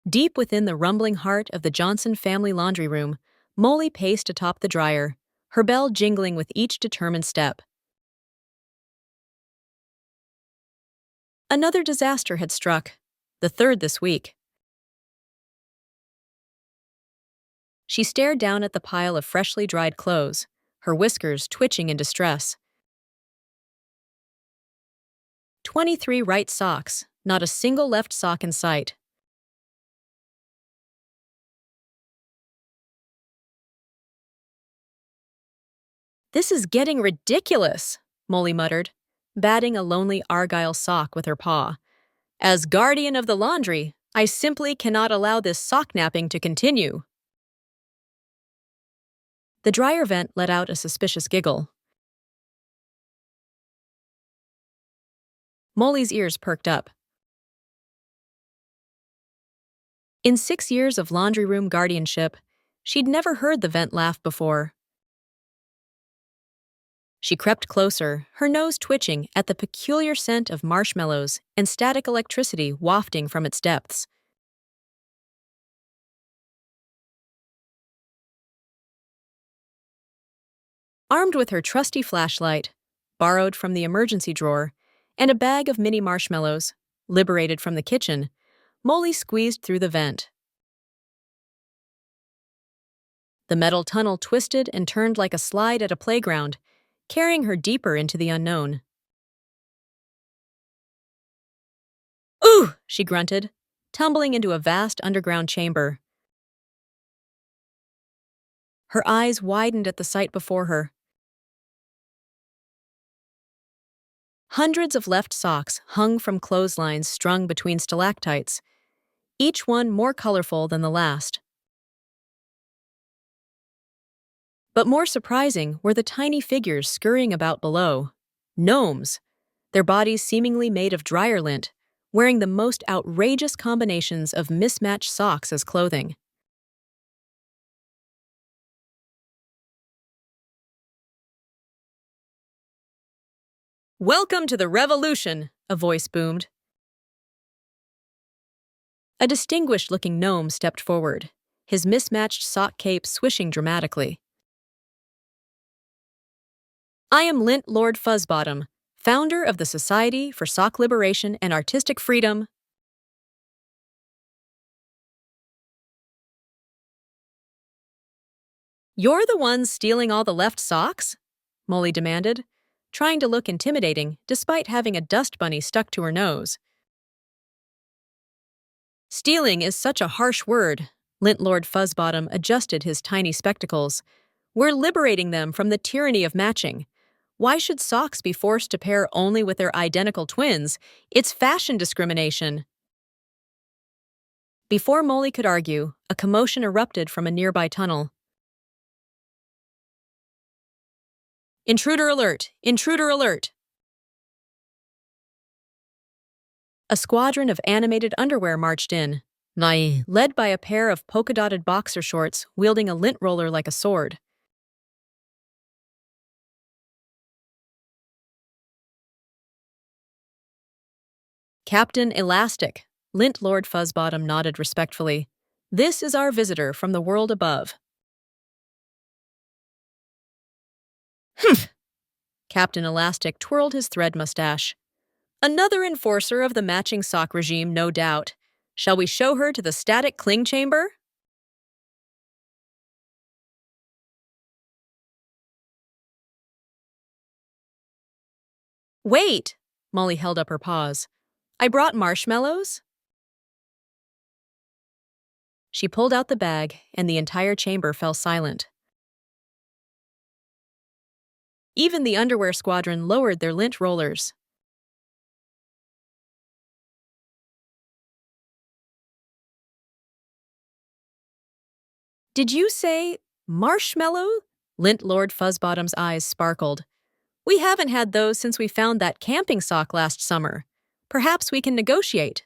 Deep within the rumbling heart of the Johnson family laundry room, Moly paced atop the dryer, her bell jingling with each determined step. Another disaster had struck, the third this week. She stared down at the pile of freshly dried clothes, her whiskers twitching in distress. 23 right socks, not a single left sock in sight. This is getting ridiculous, Moly muttered, batting a lonely argyle sock with her paw. As guardian of the laundry, I simply cannot allow this sock napping to continue. The dryer vent let out a suspicious giggle. Moly's ears perked up. In 6 years of laundry room guardianship, she'd never heard the vent laugh before. She crept closer, her nose twitching at the peculiar scent of marshmallows and static electricity wafting from its depths. Armed with her trusty flashlight, borrowed from the emergency drawer, and a bag of mini marshmallows, liberated from the kitchen, Moly squeezed through the vent. The metal tunnel twisted and turned like a slide at a playground, carrying her deeper into the unknown. "Ooh!" she grunted, tumbling into a vast underground chamber. Her eyes widened at the sight before her. Hundreds of left socks hung from clotheslines strung between stalactites, each one more colorful than the last. But more surprising were the tiny figures scurrying about below. Gnomes, their bodies seemingly made of dryer lint, wearing the most outrageous combinations of mismatched socks as clothing. "Welcome to the revolution," a voice boomed. A distinguished-looking gnome stepped forward, his mismatched sock cape swishing dramatically. "I am Lint Lord Fuzzbottom, founder of the Society for Sock Liberation and Artistic Freedom." "You're the ones stealing all the left socks?" Moly demanded, trying to look intimidating despite having a dust bunny stuck to her nose. "Stealing is such a harsh word," Lint Lord Fuzzbottom adjusted his tiny spectacles. "We're liberating them from the tyranny of matching. Why should socks be forced to pair only with their identical twins? It's fashion discrimination." Before Moly could argue, a commotion erupted from a nearby tunnel. "Intruder alert! Intruder alert!" A squadron of animated underwear marched in, led by a pair of polka-dotted boxer shorts wielding a lint roller like a sword. "Captain Elastic," Lint Lord Fuzzbottom nodded respectfully. "This is our visitor from the world above." "Humph!" Captain Elastic twirled his thread mustache. "Another enforcer of the matching sock regime, no doubt. Shall we show her to the static cling chamber?" "Wait!" Molly held up her paws. "I brought marshmallows?" She pulled out the bag, and the entire chamber fell silent. Even the underwear squadron lowered their lint rollers. "Did you say marshmallow?" Lint Lord Fuzzbottom's eyes sparkled. "We haven't had those since we found that camping sock last summer. Perhaps we can negotiate."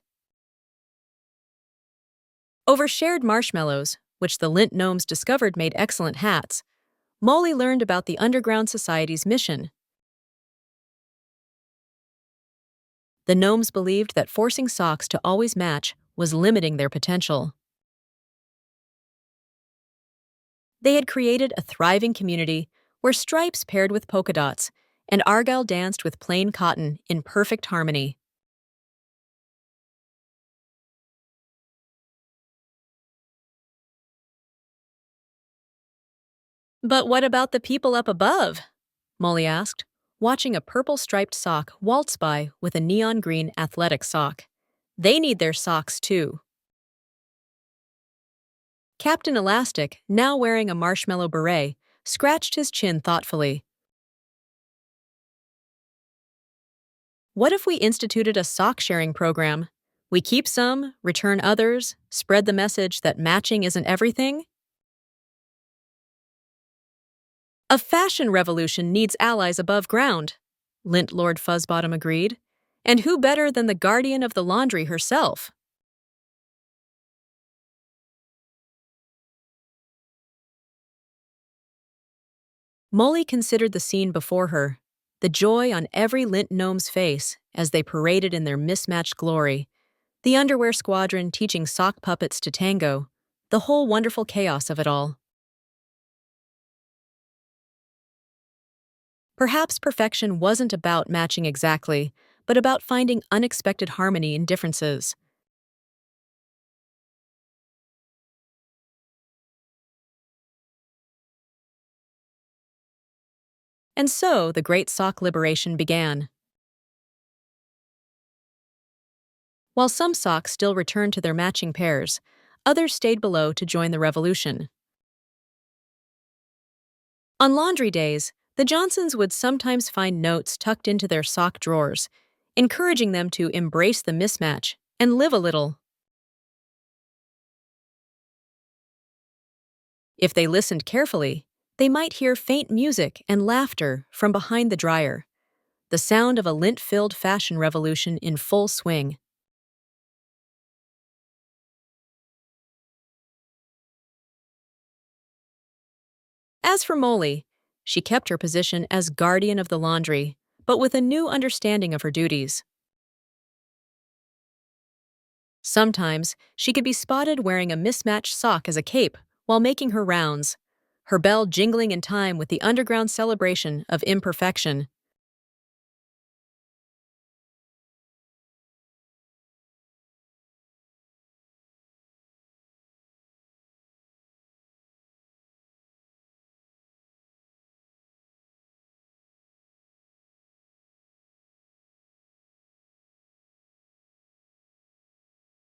Over shared marshmallows, which the lint gnomes discovered made excellent hats, Moly learned about the Underground Society's mission. The gnomes believed that forcing socks to always match was limiting their potential. They had created a thriving community where stripes paired with polka dots and argyle danced with plain cotton in perfect harmony. But what about the people up above? Molly asked, watching a purple striped sock waltz by with a neon green athletic sock. They need their socks too. Captain Elastic, now wearing a marshmallow beret, scratched his chin thoughtfully. What if we instituted a sock sharing program? We keep some, return others, spread the message that matching isn't everything? A fashion revolution needs allies above ground, Lint Lord Fuzzbottom agreed. And who better than the guardian of the laundry herself? Moly considered the scene before her, the joy on every lint gnome's face as they paraded in their mismatched glory, the underwear squadron teaching sock puppets to tango, the whole wonderful chaos of it all. Perhaps perfection wasn't about matching exactly, but about finding unexpected harmony in differences. And so the Great Sock Liberation began. While some socks still returned to their matching pairs, others stayed below to join the revolution. On laundry days, the Johnsons would sometimes find notes tucked into their sock drawers, encouraging them to embrace the mismatch and live a little. If they listened carefully, they might hear faint music and laughter from behind the dryer, the sound of a lint-filled fashion revolution in full swing. As for Moly, she kept her position as guardian of the laundry, but with a new understanding of her duties. Sometimes she could be spotted wearing a mismatched sock as a cape while making her rounds, her bell jingling in time with the underground celebration of imperfection.